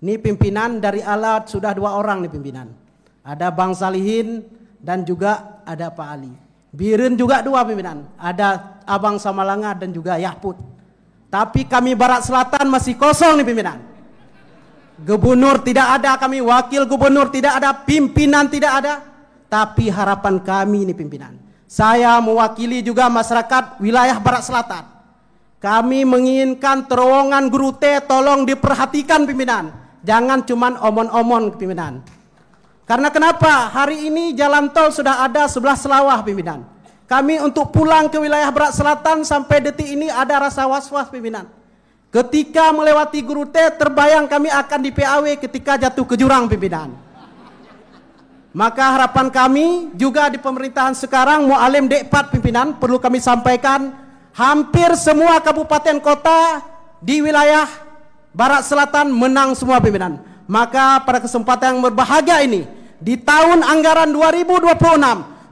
Ini pimpinan dari alat sudah 2 orang nih pimpinan. Ada Bang Salihin dan juga ada Pak Ali. Biren juga 2 pimpinan. Ada Abang Samalanga dan juga Yahput. Tapi kami Barat Selatan masih kosong nih pimpinan. Gubernur tidak ada, kami wakil gubernur tidak ada, pimpinan tidak ada. Tapi harapan kami nih pimpinan. Saya mewakili juga masyarakat wilayah Barat Selatan. Kami menginginkan terowongan Guru T tolong diperhatikan pimpinan. Jangan cuman omon-omon pimpinan. Karena kenapa? Hari ini jalan tol sudah ada 11 Selawah pimpinan. Kami untuk pulang ke wilayah Barat Selatan sampai detik ini ada rasa was-was pimpinan. Ketika melewati Guru T terbayang kami akan di PAW ketika jatuh ke jurang pimpinan. Maka harapan kami juga di pemerintahan sekarang Mu'alim D4 pimpinan perlu kami sampaikan, hampir semua kabupaten kota di wilayah Barat Selatan menang semua pimpinan. Maka pada kesempatan yang berbahagia ini di tahun anggaran 2026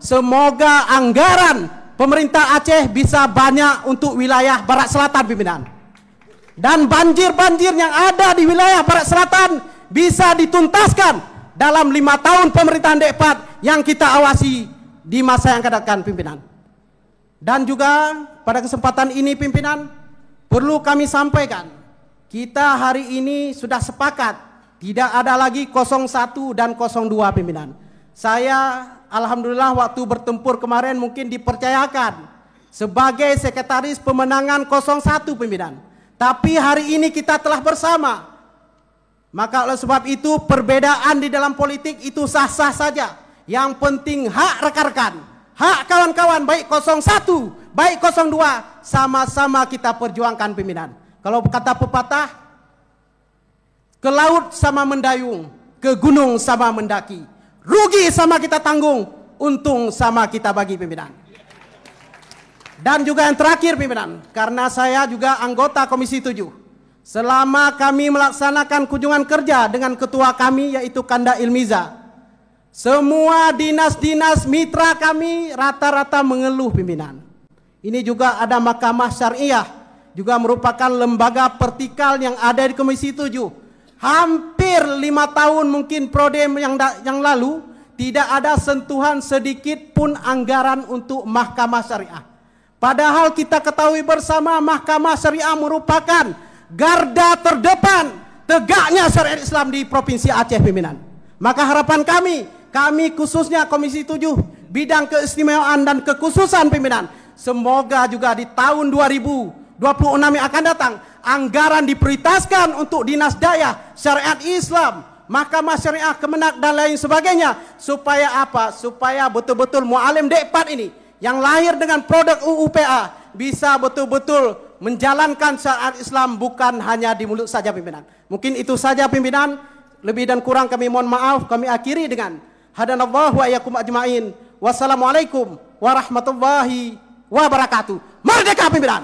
semoga anggaran pemerintah Aceh bisa banyak untuk wilayah Barat Selatan pimpinan. Dan banjir-banjir yang ada di wilayah Barat Selatan bisa dituntaskan dalam 5 tahun pemerintahan D4 yang kita awasi di masa yang akan datang pimpinan. Dan juga pada kesempatan ini pimpinan perlu kami sampaikan, kita hari ini sudah sepakat tidak ada lagi 01 dan 02 pimpinan. Saya alhamdulillah waktu bertempur kemarin mungkin dipercayakan sebagai sekretaris pemenangan 01 pimpinan. Tapi hari ini kita telah bersama. Maka oleh sebab itu perbedaan di dalam politik itu sah-sah saja. Yang penting hak rekan-rekan, hak kawan-kawan baik 01, baik 02 sama-sama kita perjuangkan pimpinan. Kalau kata pepatah, ke laut sama mendayung, ke gunung sama mendaki. Rugi sama kita tanggung, untung sama kita bagi pimpinan. Dan juga yang terakhir pimpinan, karena saya juga anggota Komisi 7. Selama kami melaksanakan kunjungan kerja dengan ketua kami yaitu Kanda Ilmiza, semua dinas-dinas mitra kami rata-rata mengeluh pimpinan. Ini juga ada Mahkamah Syariah, juga merupakan lembaga vertikal yang ada di Komisi 7. Hampir 5 tahun mungkin prodem yang lalu tidak ada sentuhan sedikit pun anggaran untuk Mahkamah Syariah. Padahal kita ketahui bersama Mahkamah Syariah merupakan garda terdepan tegaknya syariat Islam di Provinsi Aceh pimpinan. Maka harapan kami khususnya Komisi 7 bidang keistimewaan dan kekhususan pimpinan, semoga juga di tahun 2026 yang akan datang anggaran diprioritaskan untuk dinas daya syariat Islam, Mahkamah Syariah, Kemenak dan lain sebagainya. Supaya apa? Supaya betul-betul Mu'alim D4 ini yang lahir dengan produk UUPA bisa betul-betul menjalankan syariat Islam bukan hanya di mulut saja pimpinan. Mungkin itu saja pimpinan, lebih dan kurang kami mohon maaf. Kami akhiri dengan hadanallahu wa iyyakum ajmain. Wassalamualaikum warahmatullahi wabarakatuh. Merdeka pimpinan.